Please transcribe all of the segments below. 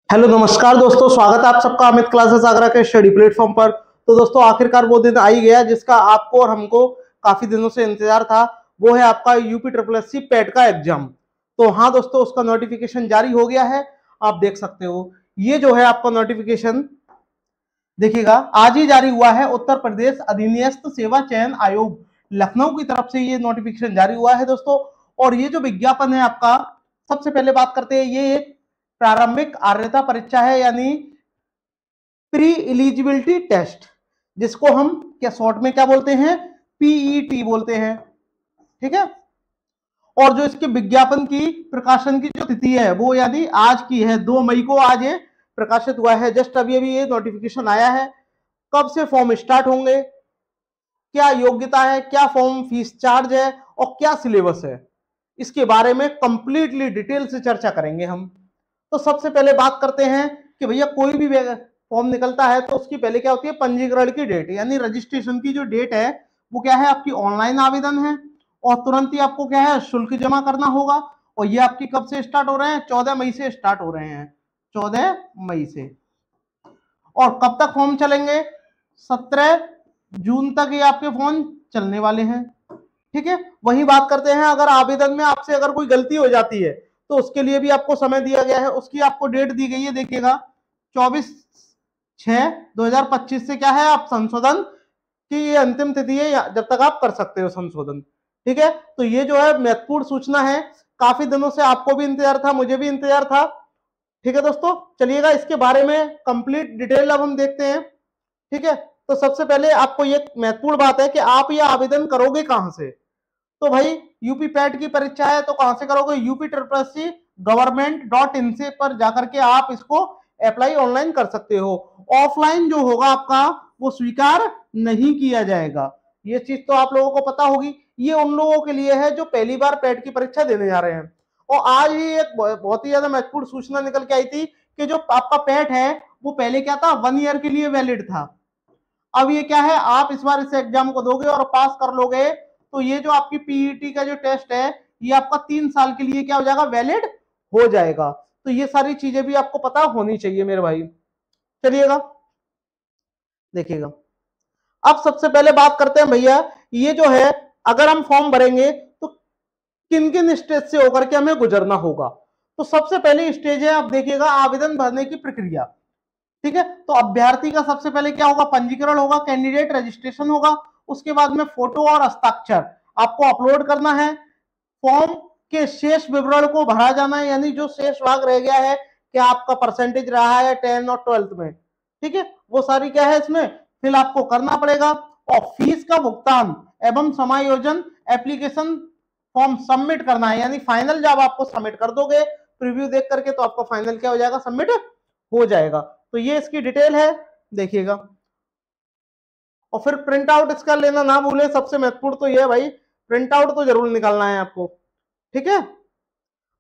Hello नमस्कार दोस्तों, स्वागत है आप सबका अमित क्लासेस आगरा के स्टडी प्लेटफॉर्म पर। तो दोस्तों आखिरकार वो दिन आ ही गया जिसका आपको और हमको काफी दिनों से इंतजार था। वो है आपका यूपी ट्रिपल एस सी पेट का एग्जाम। तो हाँ दोस्तों, उसका नोटिफिकेशन जारी हो गया है। आप देख सकते हो, ये जो है आपका नोटिफिकेशन देखिएगा आज ही जारी हुआ है। उत्तर प्रदेश अधीनस्थ सेवा चयन आयोग लखनऊ की तरफ से ये नोटिफिकेशन जारी हुआ है दोस्तों। और ये जो विज्ञापन है आपका, सबसे पहले बात करते हैं, ये एक प्रारंभिक आर्यता परीक्षा है, यानी प्री एलिजिबिलिटी टेस्ट, जिसको हम क्या शॉर्ट में क्या बोलते हैं, पीईटी बोलते हैं। ठीक है। और जो इसके विज्ञापन की प्रकाशन की जो तिथि है वो यानी आज की है, 2 मई को आज ये प्रकाशित हुआ है। जस्ट अभी अभी ये नोटिफिकेशन आया है। कब से फॉर्म स्टार्ट होंगे, क्या योग्यता है, क्या फॉर्म फीस चार्ज है और क्या सिलेबस है, इसके बारे में कंप्लीटली डिटेल से चर्चा करेंगे हम। तो सबसे पहले बात करते हैं कि भैया कोई भी फॉर्म निकलता है तो उसकी पहले क्या होती है, पंजीकरण की डेट, यानी रजिस्ट्रेशन की जो डेट है वो क्या है, आपकी ऑनलाइन आवेदन है। और तुरंत ही आपको क्या है, शुल्क जमा करना होगा। और ये आपकी कब से स्टार्ट हो रहे हैं, 14 मई से स्टार्ट हो रहे हैं, 14 मई से। और कब तक फॉर्म चलेंगे, 17 जून तक ये आपके फॉर्म चलने वाले हैं। ठीक है। वही बात करते हैं, अगर आवेदन में आपसे अगर कोई गलती हो जाती है तो उसके लिए भी आपको समय दिया गया है। उसकी आपको डेट दी गई है, देखिएगा 24/6/2025 से क्या है, आप संशोधन की ये अंतिम तिथि है, जब तक आप कर सकते हो संशोधन। ठीक है। तो ये जो है महत्वपूर्ण सूचना है, काफी दिनों से आपको भी इंतजार था, मुझे भी इंतजार था। ठीक है दोस्तों, चलिएगा इसके बारे में कंप्लीट डिटेल अब हम देखते हैं। ठीक है। तो सबसे पहले आपको ये महत्वपूर्ण बात है कि आप ये आवेदन करोगे कहां से। तो भाई यूपी पैट की परीक्षा है तो कहां से करोगे, UP triple S C government.in से पर जाकर के आप इसको अप्लाई ऑनलाइन कर सकते हो। ऑफलाइन जो होगा आपका वो स्वीकार नहीं किया जाएगा। ये चीज तो आप लोगों को पता होगी। ये उन लोगों के लिए है जो पहली बार पैट की परीक्षा देने जा रहे हैं। और आज ही एक बहुत ही ज्यादा महत्वपूर्ण सूचना निकल के आई थी कि जो आपका पैट है वो पहले क्या था, 1 ईयर के लिए वैलिड था। अब ये क्या है, आप इस बार इस एग्जाम को दोगे और पास कर लोगे तो ये जो आपकी पीईटी का जो टेस्ट है ये आपका 3 साल के लिए क्या हो जाएगा, वैलिड हो जाएगा। तो ये सारी चीजें भी आपको पता होनी चाहिए मेरे भाई। चलिएगा देखिएगा, अब सबसे पहले बात करते हैं भैया, ये जो है अगर हम फॉर्म भरेंगे तो किन किन स्टेज से होकर के हमें गुजरना होगा। तो सबसे पहले स्टेज है, आप देखिएगा, आवेदन भरने की प्रक्रिया। ठीक है। तो अभ्यर्थी का सबसे पहले क्या होगा, पंजीकरण होगा, कैंडिडेट रजिस्ट्रेशन होगा। उसके बाद में फोटो और हस्ताक्षर आपको अपलोड करना है। फॉर्म के शेष विवरण को भरा जाना है, यानी जो शेष भाग रह गया है, क्या आपका परसेंटेज रहा है 10 और 12th में, ठीक है, वो सारी क्या है इसमें फिल आपको करना पड़ेगा। और फीस का भुगतान एवं समायोजन एप्लीकेशन फॉर्म सबमिट करना है, यानी फाइनल जब आपको सबमिट कर दोगे प्रीव्यू देख करके तो आपका फाइनल क्या हो जाएगा, सबमिट हो जाएगा। तो ये इसकी डिटेल है, देखिएगा। और फिर प्रिंट आउट इसका लेना ना भूलें, सबसे महत्वपूर्ण तो ये है भाई, प्रिंट आउट तो जरूर निकालना है आपको। ठीक है।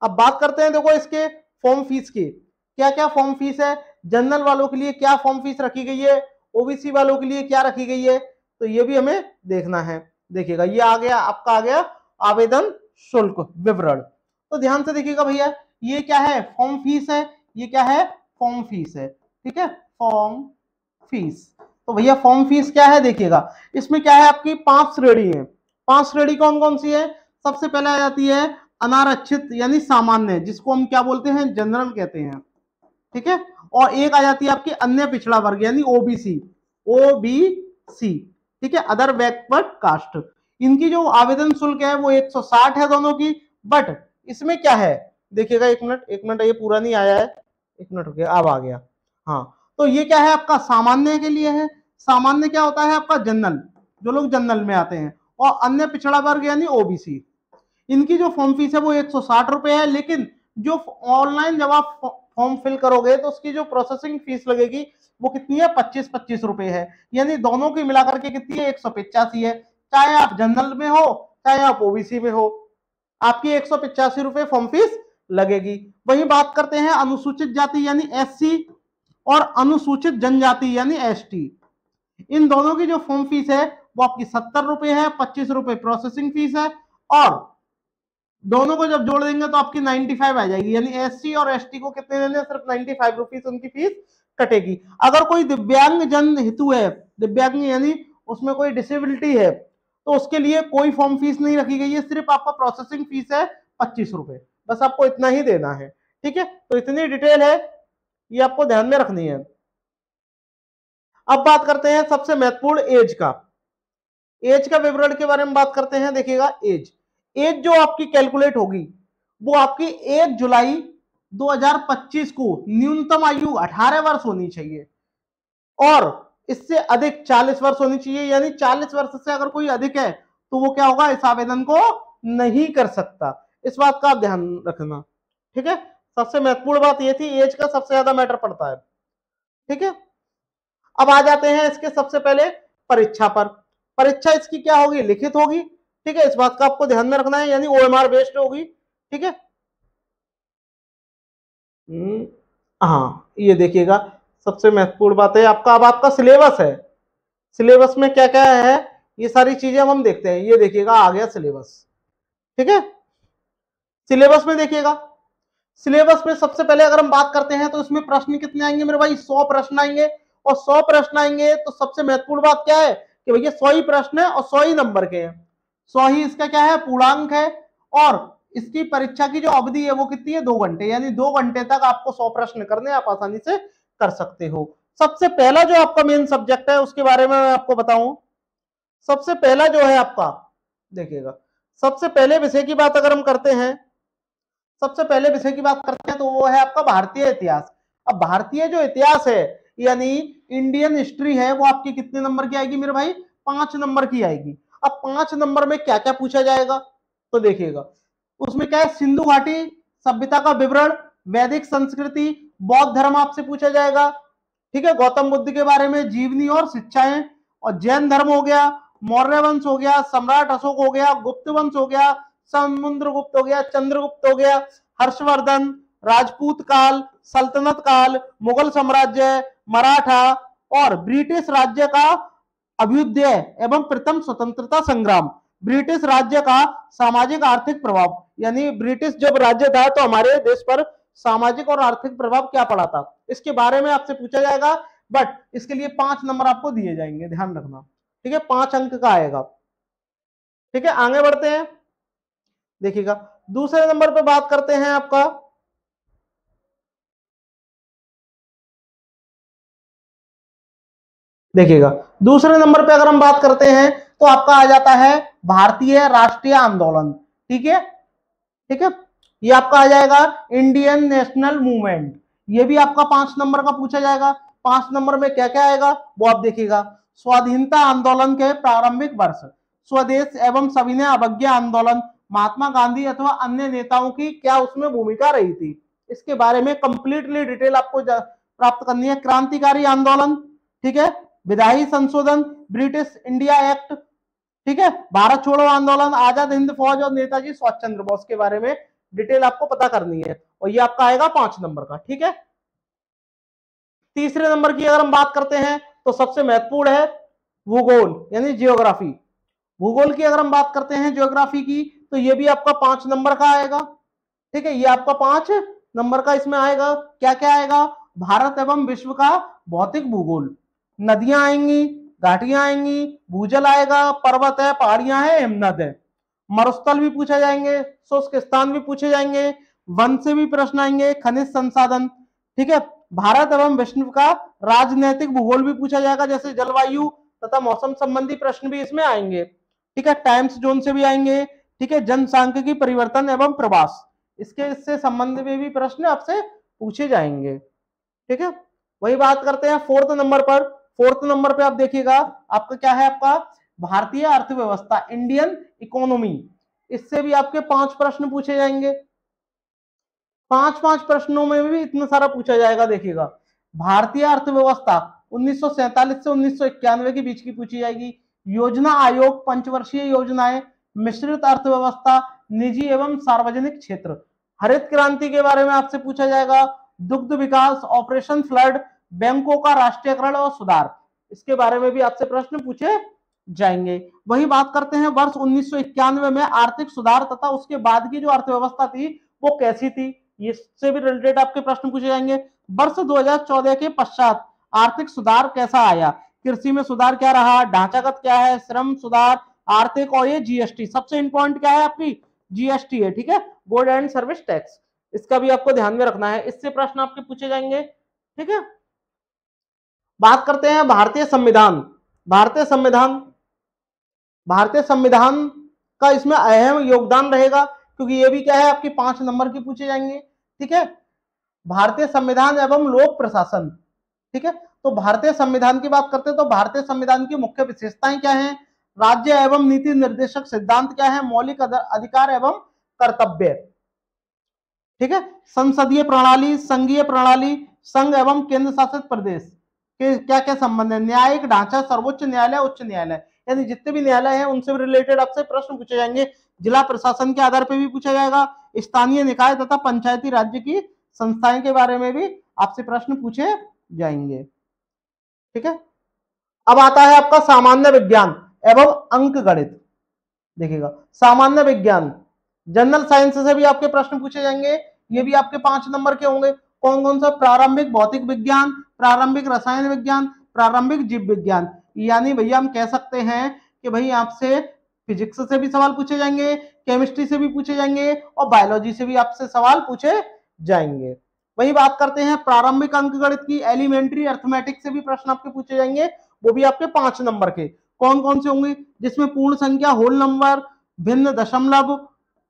अब बात करते हैं, देखो इसके फॉर्म फीस की, क्या क्या फॉर्म फीस है। जनरल वालों के लिए क्या फॉर्म फीस रखी गई है, ओबीसी वालों के लिए क्या रखी गई है, तो ये भी हमें देखना है। देखिएगा ये आ गया, आपका आ गया आवेदन शुल्क विवरण। तो ध्यान से देखिएगा भैया, ये क्या है, फॉर्म फीस है। ये क्या है, फॉर्म फीस है। ठीक है, फॉर्म फीस। तो भैया फॉर्म फीस क्या है, देखिएगा इसमें क्या है, आपकी 5 श्रेणी है। 5 श्रेणी कौन कौन सी है, सबसे पहले आ जाती है अनारक्षित यानी सामान्य, जिसको हम क्या बोलते हैं, जनरल कहते हैं। ठीक है। और एक आ जाती है आपकी अन्य पिछड़ा वर्ग यानी ओबीसी, ओबीसी। ठीक है, अदर बैकवर्ड कास्ट। इनकी जो आवेदन शुल्क है वो 160 है दोनों की। बट इसमें क्या है, देखिएगा, एक मिनट, ये पूरा नहीं आया है, एक मिनट हो गया, अब आ गया। हाँ, तो ये क्या है आपका सामान्य के लिए है। सामान्य क्या होता है आपका, जनरल, जो लोग जनरल में आते हैं। और अन्य पिछड़ा वर्ग यानी ओबीसी, इनकी जो फॉर्म फीस है वो 160 रुपए है। लेकिन जो ऑनलाइन जब आप फॉर्म फिल करोगे तो उसकी जो प्रोसेसिंग फीस लगेगी वो कितनी है, 25 रुपए है। यानी दोनों की मिलाकर के कितनी है, 185 है। चाहे आप जनरल में हो चाहे आप ओबीसी में हो, आपकी 185 रुपए फॉर्म फीस लगेगी। वही बात करते हैं अनुसूचित जाति यानी एससी और अनुसूचित जनजाति यानी एसटी, इन दोनों की जो फॉर्म फीस है वो आपकी 70 रुपए है। 25 रुपए प्रोसेसिंग फीस है और दोनों को जब जोड़ देंगे तो आपकी 95 आ जाएगी, यानी एससी और एसटी को कितने देने, सिर्फ 95 रुपीज उनकी फीस कटेगी। अगर कोई दिव्यांग जन हेतु है, दिव्यांग यानी उसमें कोई डिसेबिलिटी है, तो उसके लिए कोई फॉर्म फीस नहीं रखी गई है, सिर्फ आपका प्रोसेसिंग फीस है 25 रुपए, बस आपको इतना ही देना है। ठीक है, तो इतनी डिटेल है, ये आपको ध्यान में रखनी है। अब बात करते हैं सबसे महत्वपूर्ण एज का। एज का विवरण के बारे में बात करते हैं। देखिएगा, एज एज जो आपकी कैलकुलेट होगी वो आपकी 1 जुलाई 2025 को न्यूनतम आयु 18 वर्ष होनी चाहिए और इससे अधिक 40 वर्ष होनी चाहिए, यानी 40 वर्ष से अगर कोई अधिक है तो वो क्या होगा, इस आवेदन को नहीं कर सकता। इस बात का आप ध्यान रखना। ठीक है, सबसे महत्वपूर्ण बात ये थी, एज का सबसे ज्यादा मैटर पड़ता है। ठीक है, अब आ जाते हैं इसके सबसे पहले परीक्षा पर। परीक्षा इसकी क्या होगी, लिखित होगी। ठीक है, इस बात का आपको ध्यान में रखना है, यानी ओएमआर बेस्ड होगी। ठीक है, हाँ, ये देखिएगा, सबसे महत्वपूर्ण बात है आपका, अब आपका सिलेबस है। सिलेबस में क्या क्या है, ये सारी चीजें हम देखते हैं। ये देखिएगा, आ गया सिलेबस। ठीक है, सिलेबस में देखिएगा, सिलेबस में सबसे पहले अगर हम बात करते हैं तो इसमें प्रश्न कितने आएंगे मेरे भाई, 100 प्रश्न आएंगे। और 100 प्रश्न आएंगे तो सबसे महत्वपूर्ण बात क्या है कि भैया 100 ही प्रश्न है और 100 ही नंबर के हैं। 100 ही इसका क्या है, पूर्णांक है। और इसकी परीक्षा की जो अवधि है वो कितनी है, 2 घंटे, यानी 2 घंटे तक आपको 100 प्रश्न करने, आप आसानी से कर सकते हो। सबसे पहला जो आपका मेन सब्जेक्ट है उसके बारे में मैं आपको बताऊं। सबसे पहला जो है आपका, देखिएगा, सबसे पहले विषय की बात अगर हम करते हैं, सबसे पहले विषय की बात करते हैं तो वो है आपका भारतीय इतिहास। अब भारतीय जो इतिहास है, यानी इंडियन हिस्ट्री है, वो आपकी कितने नंबर की आएगी मेरे भाई, 5 नंबर की आएगी। अब 5 नंबर में क्या क्या पूछा जाएगा, तो देखिएगा, उसमें क्या है, सिंधु घाटी सभ्यता का विवरण, वैदिक संस्कृति, बौद्ध धर्म आपसे पूछा जाएगा। ठीक है, गौतम बुद्ध के बारे में जीवनी और शिक्षाएं, और जैन धर्म हो गया, मौर्य वंश हो गया, सम्राट अशोक हो गया, गुप्त वंश हो गया, समुद्रगुप्त हो गया, चंद्रगुप्त हो गया, हर्षवर्धन, राजपूत काल, सल्तनत काल, मुगल साम्राज्य, मराठा और ब्रिटिश राज्य का अभ्युदय एवं प्रथम स्वतंत्रता संग्राम, ब्रिटिश राज्य का सामाजिक आर्थिक प्रभाव, यानी ब्रिटिश जब राज्य था तो हमारे देश पर सामाजिक और आर्थिक प्रभाव क्या पड़ा था, इसके बारे में आपसे पूछा जाएगा। बट इसके लिए 5 नंबर आपको दिए जाएंगे, ध्यान रखना। ठीक है, 5 अंक का आएगा। ठीक है, आगे बढ़ते हैं। देखिएगा, दूसरे नंबर पे बात करते हैं आपका, देखिएगा, दूसरे नंबर पे अगर हम बात करते हैं तो आपका आ जाता है भारतीय राष्ट्रीय आंदोलन। ठीक है, ठीक है, ये आपका आ जाएगा इंडियन नेशनल मूवमेंट। ये भी आपका 5 नंबर का पूछा जाएगा। 5 नंबर में क्या क्या आएगा वो आप देखिएगा, स्वाधीनता आंदोलन के प्रारंभिक वर्ष, स्वदेश एवं सविनय अवज्ञा आंदोलन, महात्मा गांधी अथवा अन्य नेताओं की क्या उसमें भूमिका रही थी, इसके बारे में कंप्लीटली डिटेल आपको प्राप्त करनी है। क्रांतिकारी आंदोलन, ठीक है, विधायी संशोधन, ब्रिटिश इंडिया एक्ट, ठीक है, भारत छोड़ो आंदोलन, आजाद हिंद फौज और नेताजी सुभाष चंद्र बोस के बारे में डिटेल आपको पता करनी है, और ये आपका आएगा 5 नंबर का। ठीक है, तीसरे नंबर की अगर हम बात करते हैं तो सबसे महत्वपूर्ण है भूगोल, यानी जियोग्राफी। भूगोल की अगर हम बात करते हैं, ज्योग्राफी की, तो ये भी आपका 5 नंबर का आएगा। ठीक है, ये आपका 5 नंबर का इसमें आएगा। क्या क्या आएगा, भारत एवं विश्व का भौतिक भूगोल, नदियां आएंगी, घाटियां आएंगी, भूजल आएगा, पर्वत है, पहाड़ियां हैं, हिमनद है, मरुस्थल भी पूछे जाएंगे, शुष्क स्थान भी पूछे जाएंगे, वन से भी प्रश्न आएंगे, खनिज संसाधन। ठीक है, भारत एवं विश्व का राजनैतिक भूगोल भी पूछा जाएगा, जैसे जलवायु तथा मौसम संबंधी प्रश्न भी इसमें आएंगे। ठीक है, टाइम्स जोन से भी आएंगे। ठीक है, जनसांख्यिकी परिवर्तन एवं प्रवास, इसके इससे संबंध में भी प्रश्न आपसे पूछे जाएंगे। ठीक है, वही बात करते हैं 4th नंबर पर। 4th नंबर पे आप देखिएगा, आपका क्या है, आपका भारतीय अर्थव्यवस्था, इंडियन इकोनॉमी, इससे भी आपके 5 प्रश्न पूछे जाएंगे। 5-5 प्रश्नों में भी इतना सारा पूछा जाएगा। देखिएगा, भारतीय अर्थव्यवस्था 1947 से 1991 के बीच की पूछी जाएगी। योजना आयोग, पंचवर्षीय योजनाएं, मिश्रित अर्थव्यवस्था, निजी एवं सार्वजनिक क्षेत्र, हरित क्रांति के बारे में आपसे पूछा जाएगा, दुग्ध विकास, ऑपरेशन फ्लड, बैंकों का राष्ट्रीयकरण और सुधार, इसके बारे में भी आपसे प्रश्न पूछे जाएंगे। वही बात करते हैं वर्ष 1991 में आर्थिक सुधार तथा उसके बाद की जो अर्थव्यवस्था थी वो कैसी थी, इससे भी रिलेटेड आपके प्रश्न पूछे जाएंगे। वर्ष 2014 के पश्चात आर्थिक सुधार कैसा आया, कृषि में सुधार क्या रहा, ढांचागत क्या है, श्रम सुधार, आर्थिक, और ये जीएसटी सबसे इंपॉर्टेंट क्या है आपकी, जीएसटी है, ठीक है, गुड एंड सर्विस टैक्स, इसका भी आपको ध्यान में रखना है, इससे प्रश्न आपके पूछे जाएंगे, ठीक है। बात करते हैं भारतीय संविधान। भारतीय संविधान, भारतीय संविधान का इसमें अहम योगदान रहेगा, क्योंकि ये भी क्या है आपकी 5 नंबर की पूछे जाएंगे, ठीक है। भारतीय संविधान एवं लोक प्रशासन, ठीक है। तो भारतीय संविधान की बात करते हैं तो भारतीय संविधान की मुख्य विशेषताएं क्या हैं, राज्य एवं नीति निर्देशक सिद्धांत क्या है, मौलिक अधिकार एवं कर्तव्य, ठीक है। संसदीय प्रणाली, संघीय प्रणाली, संघ एवं केंद्र शासित प्रदेश के क्या क्या संबंध है, न्यायिक ढांचा, सर्वोच्च न्यायालय, उच्च न्यायालय, यानी जितने भी न्यायालय हैं उनसे भी रिलेटेड आपसे प्रश्न पूछे जाएंगे। जिला प्रशासन के आधार पर भी पूछा जाएगा, स्थानीय निकाय तथा पंचायती राज्य की संस्थाएं के बारे में भी आपसे प्रश्न पूछे जाएंगे, ठीक है। अब आता है आपका सामान्य विज्ञान एवं अंक गणित। देखिएगा सामान्य विज्ञान, जनरल साइंस से भी आपके प्रश्न पूछे जाएंगे, ये भी आपके 5 नंबर के होंगे। कौन कौन सा, प्रारंभिक भौतिक विज्ञान, प्रारंभिक रसायन विज्ञान, प्रारंभिक जीव विज्ञान, यानी भैया हम कह सकते हैं कि भाई आपसे फिजिक्स से भी सवाल पूछे जाएंगे, केमिस्ट्री से भी पूछे जाएंगे और बायोलॉजी से भी आपसे सवाल पूछे जाएंगे। वही बात करते हैं प्रारंभिक अंक गणित की, एलिमेंट्री अर्थमेटिक से भी प्रश्न आपके पूछे जाएंगे, वो भी आपके 5 नंबर के। कौन कौन से होंगे, जिसमें पूर्ण संख्या, होल नंबर, भिन्न दशमलव,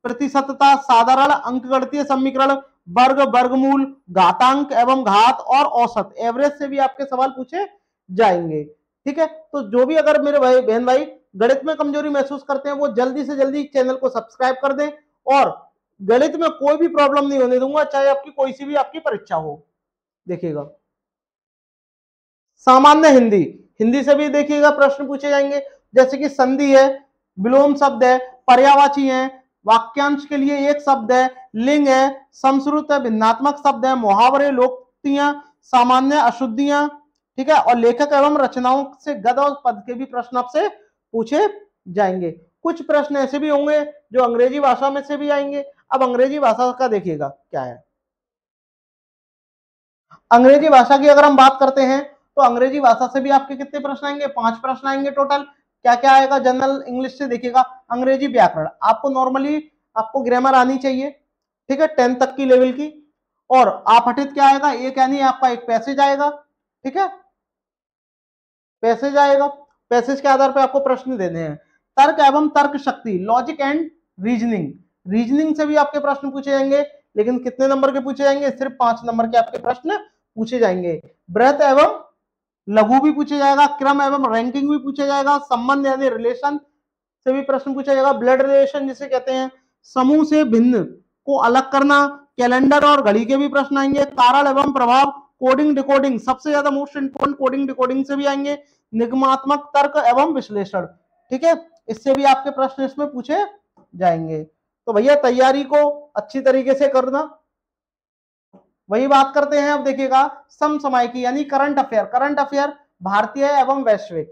प्रतिशतता, साधारण अंकगणितीय समीकरण, वर्ग, वर्गमूल, घातांक एवं घात और औसत, एवरेज से भी आपके सवाल पूछे जाएंगे, ठीक है। तो जो भी अगर मेरे भाई बहन भाई गणित में कमजोरी महसूस करते हैं वो जल्दी से जल्दी चैनल को सब्सक्राइब कर दें, और गणित में कोई भी प्रॉब्लम नहीं होने दूंगा, चाहे आपकी कोई सी भी आपकी परीक्षा हो। देखिएगा सामान्य हिंदी, हिंदी से भी देखिएगा प्रश्न पूछे जाएंगे, जैसे कि संधि है, विलोम शब्द है, पर्यायवाची है, वाक्यांश के लिए एक शब्द है, लिंग है, समश्रुत है, भिन्नात्मक शब्द है, मुहावरे, लोकोक्तियां, सामान्य अशुद्धियां, ठीक है, और लेखक एवं रचनाओं से गद और पद के भी प्रश्न आपसे पूछे जाएंगे। कुछ प्रश्न ऐसे भी होंगे जो अंग्रेजी भाषा में से भी आएंगे। अब अंग्रेजी भाषा का देखिएगा क्या है, अंग्रेजी भाषा की अगर हम बात करते हैं तो अंग्रेजी भाषा से भी आपके कितने प्रश्न आएंगे, 5 प्रश्न आएंगे टोटल। क्या क्या आएगा, जनरल इंग्लिश से देखिएगा, अंग्रेजी व्याकरण, आपको नॉर्मली आपको ग्रामर आनी चाहिए, ठीक है, 10 तक की लेवल की। और आपठित क्या आएगा, एक यानी आपका एक पैसेज आएगा, ठीक है, पैसेज आएगा, पैसेज के आधार पर आपको प्रश्न देने हैं। तर्क एवं तर्क शक्ति, लॉजिक एंड रीजनिंग, रीजनिंग से भी आपके प्रश्न पूछे जाएंगे, लेकिन कितने नंबर के पूछे जाएंगे, सिर्फ 5 नंबर के आपके प्रश्न पूछे जाएंगे। बृहत एवं लघु भी पूछे जाएगा, क्रम एवं रैंकिंग भी पूछा जाएगा, संबंध यानी रिलेशन से भी प्रश्न पूछा जाएगा, ब्लड रिलेशन जिसे कहते हैं, समूह से भिन्न को अलग करना, कैलेंडर और घड़ी के भी प्रश्न आएंगे, कारण एवं प्रभाव, कोडिंग डिकोडिंग, सबसे ज्यादा मोस्ट इंपोर्टेंट कोडिंग डिकोडिंग से भी आएंगे, निगमात्मक तर्क एवं विश्लेषण, ठीक है, इससे भी आपके प्रश्न इसमें पूछे जाएंगे। तो भैया तैयारी को अच्छी तरीके से करना। वही बात करते हैं अब देखिएगा समसामयिकी यानी करंट अफेयर, करंट अफेयर भारतीय एवं वैश्विक,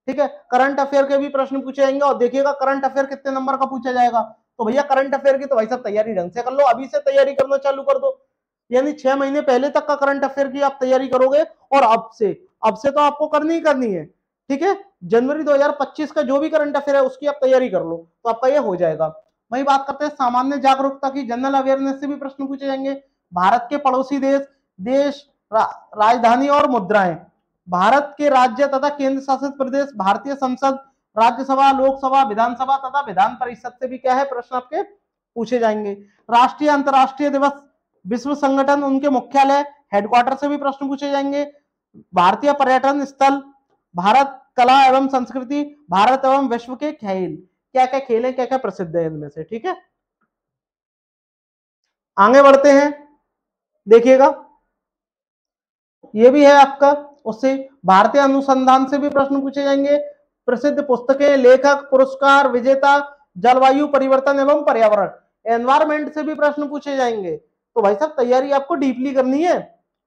ठीक है, करंट अफेयर के भी प्रश्न पूछे जाएंगे। और देखिएगा करंट अफेयर कितने नंबर का पूछा जाएगा, तो भैया करंट अफेयर की तो भाई सब तैयारी ढंग से कर लो, अभी से तैयारी करना चालू कर दो, यानी 6 महीने पहले तक का करंट अफेयर की आप तैयारी करोगे, और अब से तो आपको करनी ही करनी है, ठीक है, जनवरी 2025 का जो भी करंट अफेयर है उसकी आप तैयारी कर लो तो आपका ये हो जाएगा। वही बात करते हैं सामान्य जागरूकता की, जनरल अवेयरनेस से भी प्रश्न पूछे जाएंगे। भारत के पड़ोसी देश, राजधानी और मुद्राएं, भारत के राज्य तथा केंद्र शासित प्रदेश, भारतीय संसद, राज्यसभा, लोकसभा, विधानसभा तथा विधान परिषद से भी क्या है प्रश्न आपके पूछे जाएंगे। राष्ट्रीय अंतर्राष्ट्रीय दिवस, विश्व संगठन, उनके मुख्यालय, हेडक्वार्टर से भी प्रश्न पूछे जाएंगे। भारतीय पर्यटन स्थल, भारत कला एवं संस्कृति, भारत एवं विश्व के खेल, क्या क्या खेल है, क्या क्या प्रसिद्ध है इनमें से, ठीक है। आगे बढ़ते हैं, देखिएगा ये भी है आपका, उससे भारतीय अनुसंधान से भी प्रश्न पूछे जाएंगे। प्रसिद्ध पुस्तकें, लेखक, पुरस्कार विजेता, जलवायु परिवर्तन एवं पर्यावरण, एनवायरमेंट से भी प्रश्न पूछे जाएंगे। तो भाई साहब तैयारी आपको डीपली करनी है।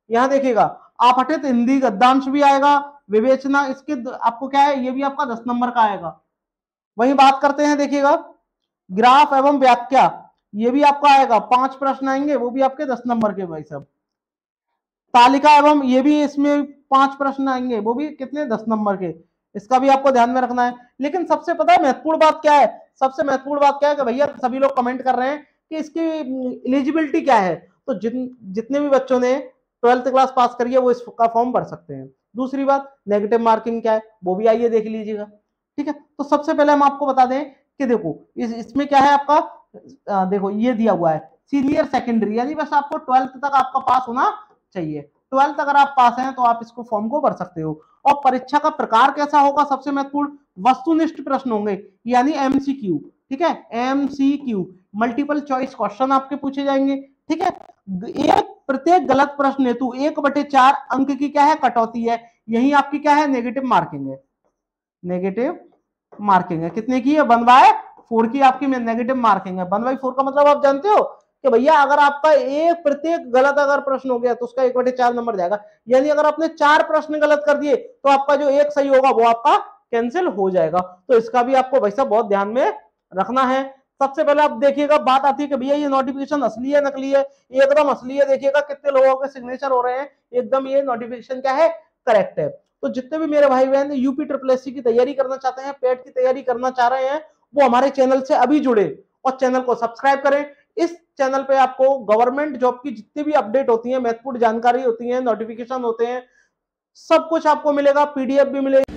यहां देखिएगा आपठित हिंदी गद्यांश भी आएगा, विवेचना, इसके आपको क्या है, ये भी आपका 10 नंबर का आएगा। वही बात करते हैं, देखिएगा ग्राफ एवं व्याख्या, ये भी आपका आएगा, 5 प्रश्न आएंगे, वो भी आपके 10 नंबर के भाई साहब। तालिका एवं, ये भी इसमें 5 प्रश्न आएंगे, वो भी कितने, 10 नंबर के। इसका भी आपको ध्यान में रखना है। लेकिन सबसे पता है महत्वपूर्ण बात क्या है, सबसे महत्वपूर्ण बात क्या है कि भैया सभी लोग कमेंट कर रहे हैं कि इसकी एलिजिबिलिटी क्या है। तो जितने भी बच्चों ने 12th क्लास पास करी है वो इसका फॉर्म भर सकते हैं। दूसरी बात, नेगेटिव मार्किंग क्या है वो भी आइए देख लीजिएगा। ठीक है, तो सबसे पहले हम आपको बता दें कि देखो इसमें क्या है आपका, देखो ये दिया हुआ है सीनियर सेकेंडरी, यानी बस आपको 12th तक आपका पास होना चाहिए। 12th अगर आप पास हैं तो आप इसको फॉर्म को भर सकते हो। और परीक्षा का प्रकार कैसा होगा, सबसे महत्वपूर्ण, वस्तुनिष्ठ प्रश्न होंगे, यानी एमसीक्यू। ठीक है, एमसीक्यू, मल्टीपल चॉइस क्वेश्चन आपके पूछे जाएंगे। ठीक है, एक प्रत्येक गलत प्रश्न हेतु 1/4 अंक की क्या है, कटौती है। यही आपकी क्या है, नेगेटिव मार्किंग है। नेगेटिव मार्किंग है कितने की है, 1/4 की आपकी नेगेटिव मार्किंग है। 1/4 का मतलब आप जानते हो कि भैया अगर आपका एक प्रत्येक गलत अगर प्रश्न हो गया तो उसका 1/4 नंबर जाएगा। यानी अगर आपने 4 प्रश्न गलत कर दिए तो आपका जो एक सही होगा वो आपका कैंसिल हो जाएगा। तो इसका भी आपको वैसा बहुत ध्यान में रखना है। सबसे पहले आप देखिएगा, बात आती है कि भैया ये नोटिफिकेशन असली है नकली है। एकदम असली है, देखिएगा कितने लोगों के सिग्नेचर हो रहे हैं, एकदम ये नोटिफिकेशन क्या है, करेक्ट है। तो जितने भी मेरे भाई बहन यूपी SSS की तैयारी करना चाहते हैं, पेट की तैयारी करना चाह रहे हैं, वो हमारे चैनल से अभी जुड़े और चैनल को सब्सक्राइब करें। इस चैनल पे आपको गवर्नमेंट जॉब की जितनी भी अपडेट होती है, महत्वपूर्ण जानकारी होती है, नोटिफिकेशन होते हैं, सब कुछ आपको मिलेगा, पीडीएफ भी मिलेगी।